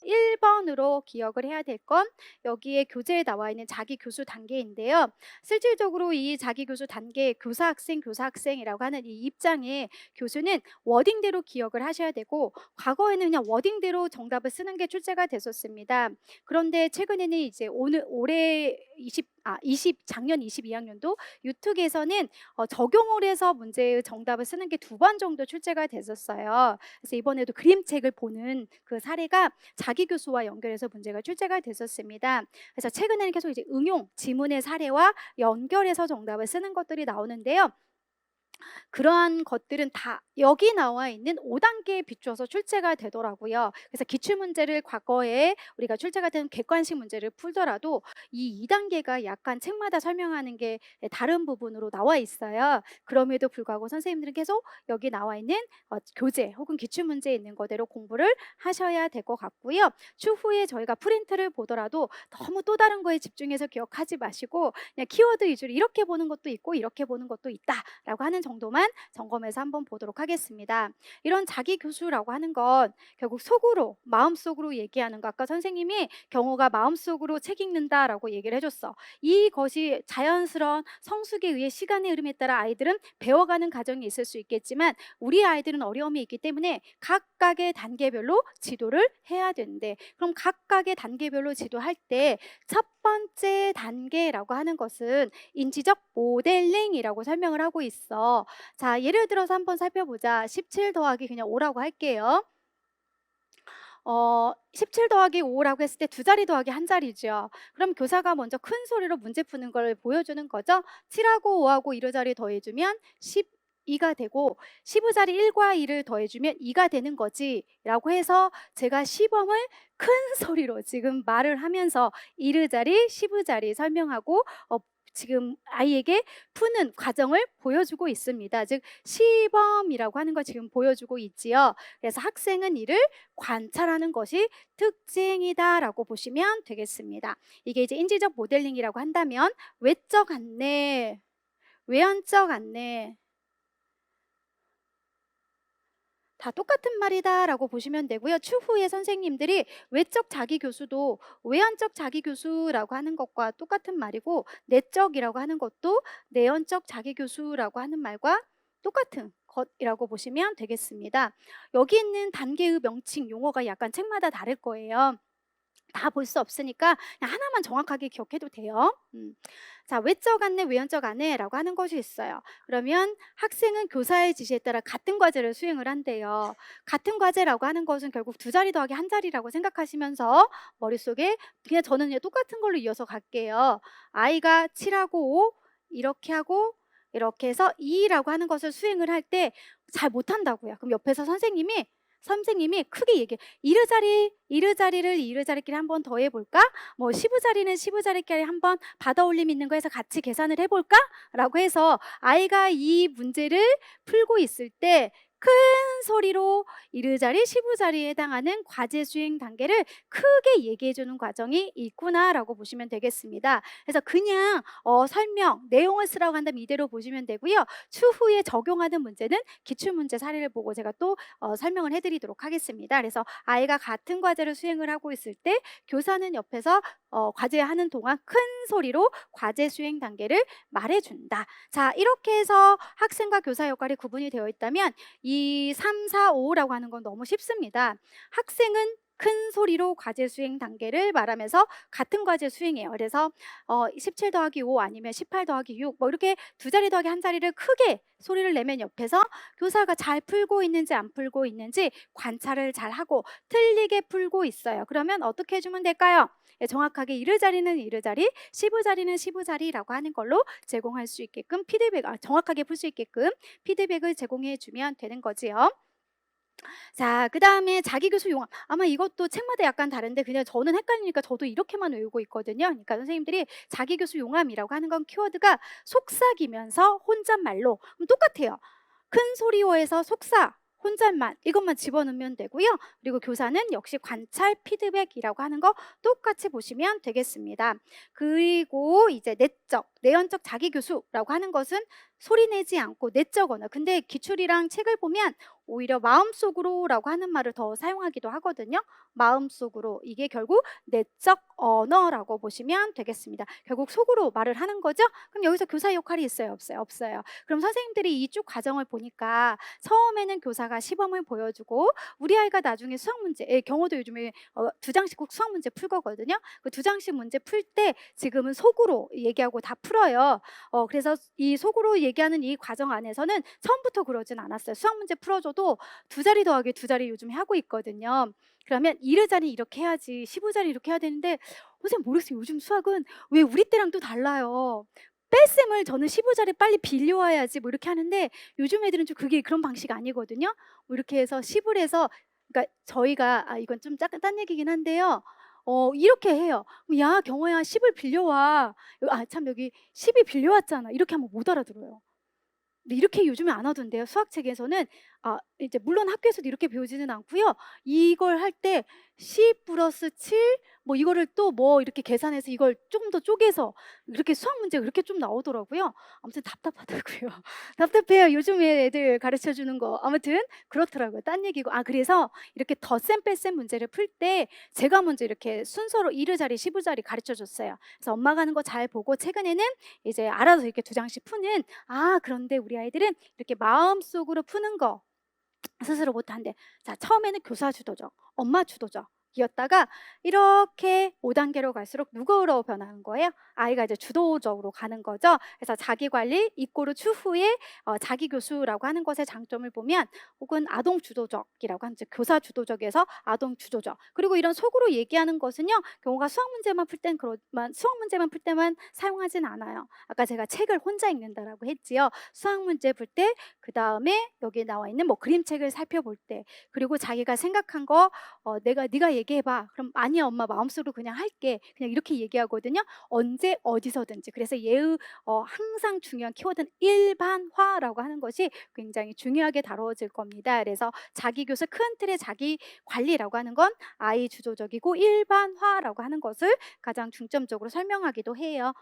1번으로 기억을 해야 될 건 여기에 교재에 나와 있는 자기 교수 단계인데요. 실질적으로 이 자기 교수 단계 교사 학생이라고 하는 이 입장에 교수는 워딩대로 기억을 하셔야 되고, 과거에는 그냥 워딩대로 정답을 쓰는 게 출제가 됐었습니다. 그런데 최근에는 이제 올해 작년 22학년도 유특에서는 적용을 해서 문제의 정답을 쓰는 게 2번 정도 출제가 됐었어요. 그래서 이번에도 그림책을 보는 그 사례가 자기 교수와 연결해서 문제가 출제가 됐었습니다. 그래서 최근에는 계속 이제 응용, 지문의 사례와 연결해서 정답을 쓰는 것들이 나오는데요. 그러한 것들은 다 여기 나와 있는 5단계에 비추어서 출제가 되더라고요. 그래서 기출문제를 과거에 우리가 출제가 된 객관식 문제를 풀더라도 이 2단계가 약간 책마다 설명하는 게 다른 부분으로 나와 있어요. 그럼에도 불구하고 선생님들은 계속 여기 나와 있는 교재 혹은 기출문제에 있는 거대로 공부를 하셔야 될 것 같고요. 추후에 저희가 프린트를 보더라도 너무 또 다른 거에 집중해서 기억하지 마시고 그냥 키워드 위주로 이렇게 보는 것도 있고 이렇게 보는 것도 있다라고 하는 정도만 점검해서 한번 보도록 하겠습니다. 이런 자기 교수라고 하는 건 결국 속으로, 마음속으로 얘기하는 거. 아까 선생님이 경호가 마음속으로 책 읽는다라고 얘기를 해줬어. 이것이 자연스러운 성숙에 의해 시간의 흐름에 따라 아이들은 배워가는 과정이 있을 수 있겠지만 우리 아이들은 어려움이 있기 때문에 각각의 단계별로 지도를 해야 되는데, 그럼 각각의 단계별로 지도할 때 첫 번째 단계라고 하는 것은 인지적 모델링이라고 설명을 하고 있어. 자, 예를 들어서 한번 살펴보자. 17 더하기 그냥 5라고 할게요. 17 더하기 5라고 했을 때 2자리 더하기 1자리죠. 그럼 교사가 먼저 큰 소리로 문제 푸는 걸 보여주는 거죠. 7하고 5하고 1자리 더해주면 12가 되고 15자리 1과 2를 더해주면 2가 되는 거지 라고 해서 제가 시범을 큰 소리로 지금 말을 하면서 1자리 15자리 설명하고 지금 아이에게 푸는 과정을 보여주고 있습니다. 즉 시범이라고 하는 걸 지금 보여주고 있지요. 그래서 학생은 이를 관찰하는 것이 특징이다라고 보시면 되겠습니다. 이게 이제 인지적 모델링이라고 한다면 외적 안내, 외연적 안내 다 똑같은 말이다라고 보시면 되고요. 추후에 선생님들이 외적 자기 교수도 외연적 자기 교수라고 하는 것과 똑같은 말이고, 내적이라고 하는 것도 내연적 자기 교수라고 하는 말과 똑같은 것이라고 보시면 되겠습니다. 여기 있는 단계의 명칭, 용어가 약간 책마다 다를 거예요. 다 볼 수 없으니까 그냥 하나만 정확하게 기억해도 돼요. 자, 외적 안내, 외연적 안내라고 하는 것이 있어요. 그러면 학생은 교사의 지시에 따라 같은 과제를 수행을 한대요. 같은 과제라고 하는 것은 결국 2자리 더하기 1자리라고 생각하시면서 머릿속에 그냥 저는 그냥 똑같은 걸로 이어서 갈게요. 아이가 7하고 5 이렇게 하고 이렇게 해서 2라고 하는 것을 수행을 할 때 잘 못한다고요. 그럼 옆에서 선생님이 크게 얘기해. 이르자리를 이르자리끼리 한번 더 해볼까? 뭐 15자리는 15자리끼리 한번 받아 올림 있는 거 해서 같이 계산을 해볼까? 라고 해서 아이가 이 문제를 풀고 있을 때 큰 소리로 이르자리, 15자리에 해당하는 과제 수행 단계를 크게 얘기해 주는 과정이 있구나라고 보시면 되겠습니다. 그래서 그냥 설명, 내용을 쓰라고 한다면 이대로 보시면 되고요. 추후에 적용하는 문제는 기출문제 사례를 보고 제가 또 설명을 해드리도록 하겠습니다. 그래서 아이가 같은 과제를 수행을 하고 있을 때 교사는 옆에서 과제하는 동안 큰 소리로 과제 수행 단계를 말해준다. 자, 이렇게 해서 학생과 교사 역할이 구분이 되어 있다면 이 3, 4, 5라고 하는 건 너무 쉽습니다. 학생은 큰 소리로 과제 수행 단계를 말하면서 같은 과제 수행해요. 그래서 17 더하기 5 아니면 18 더하기 6 뭐 이렇게 2자리 더하기 1자리를 크게 소리를 내면 옆에서 교사가 잘 풀고 있는지 안 풀고 있는지 관찰을 잘 하고 틀리게 풀고 있어요. 그러면 어떻게 해주면 될까요? 정확하게 이르자리는 이르자리, 15자리는 15자리라고 하는 걸로 제공할 수 있게끔 정확하게 풀 수 있게끔 피드백을 제공해 주면 되는 거지요. 자, 그 다음에 자기교수 용어. 아마 이것도 책마다 약간 다른데 그냥 저는 헷갈리니까 저도 이렇게만 외우고 있거든요. 그러니까 선생님들이 자기교수 용암이라고 하는 건 키워드가 속삭이면서 혼잣말로 똑같아요. 큰 소리어에서 속삭, 혼잣말 이것만 집어넣으면 되고요. 그리고 교사는 역시 관찰 피드백이라고 하는 거 똑같이 보시면 되겠습니다. 그리고 이제 내연적 자기교수라고 하는 것은 소리 내지 않고 내적 언어. 근데 기출이랑 책을 보면 오히려 마음속으로라고 하는 말을 더 사용하기도 하거든요. 마음속으로. 이게 결국 내적 언어라고 보시면 되겠습니다. 결국 속으로 말을 하는 거죠. 그럼 여기서 교사 역할이 있어요, 없어요? 없어요. 그럼 선생님들이 이 쭉 과정을 보니까 처음에는 교사가 시범을 보여주고 우리 아이가 나중에 수학 문제의 경우도 요즘에 2장씩 꼭 수학 문제 풀거든요. 그 2장씩 문제 풀 때 지금은 속으로 얘기하고 다 풀어요. 그래서 이 속으로 얘기하는 이 과정 안에서는 처음부터 그러진 않았어요. 수학 문제 풀어줘도 2자리 더하기 2자리 요즘에 하고 있거든요. 그러면 1의자리 이렇게 해야지 15자리 이렇게 해야 되는데 선생님 모르겠어요. 요즘 수학은 왜 우리 때랑 또 달라요. 뺄셈을 저는 15자리 빨리 빌려와야지 뭐 이렇게 하는데 요즘 애들은 좀 그게 그런 방식이 아니거든요. 뭐 이렇게 해서 10을 해서 그러니까 저희가 이건 좀 약간 딴 얘기긴 한데요. 이렇게 해요. "야 경호야 10을 빌려와." 참 여기 10이 빌려왔잖아." 이렇게 하면 못 알아들어요. 근데 이렇게 요즘에 안 하던데요. 수학책에서는 이제 물론 학교에서도 이렇게 배우지는 않고요. 이걸 할 때 10 플러스 7 뭐 이거를 또 뭐 이렇게 계산해서 이걸 조금 더 쪼개서 이렇게 수학 문제가 그렇게 좀 나오더라고요. 아무튼 답답하더라고요. 답답해요. 요즘 애들 가르쳐 주는 거. 아무튼 그렇더라고요. 딴 얘기고. 그래서 이렇게 덧셈 뺄셈 문제를 풀 때 제가 먼저 이렇게 순서로 1의자리 15자리 가르쳐 줬어요. 그래서 엄마가 하는 거 잘 보고 최근에는 이제 알아서 이렇게 2장씩 푸는 그런데 우리 아이들은 이렇게 마음속으로 푸는 거 스스로 못한대. 자, 처음에는 교사 주도적, 엄마 주도적 이었다가 이렇게 5단계로 갈수록 누구로 변하는 거예요? 아이가 이제 주도적으로 가는 거죠. 그래서 자기 관리 이꼬르 추후에 자기 교수라고 하는 것의 장점을 보면 혹은 아동 주도적이라고 하는 즉 교사 주도적에서 아동 주도적. 그리고 이런 속으로 얘기하는 것은요. 경우가 수학 문제만 풀 땐 그렇지만 수학 문제만 풀 때만 사용하진 않아요. 아까 제가 책을 혼자 읽는다라고 했지요. 수학 문제 풀 때 그다음에 여기에 나와 있는 뭐 그림책을 살펴볼 때 그리고 자기가 생각한 거 네가 얘기해 봐." 그럼 "아니야 엄마 마음속으로 그냥 할게." 그냥 이렇게 얘기하거든요. 언제 어디서든지. 그래서 항상 중요한 키워드는 일반화라고 하는 것이 굉장히 중요하게 다뤄질 겁니다. 그래서 자기 교수 큰 틀의 자기 관리라고 하는 건 아이 주도적이고 일반화라고 하는 것을 가장 중점적으로 설명하기도 해요.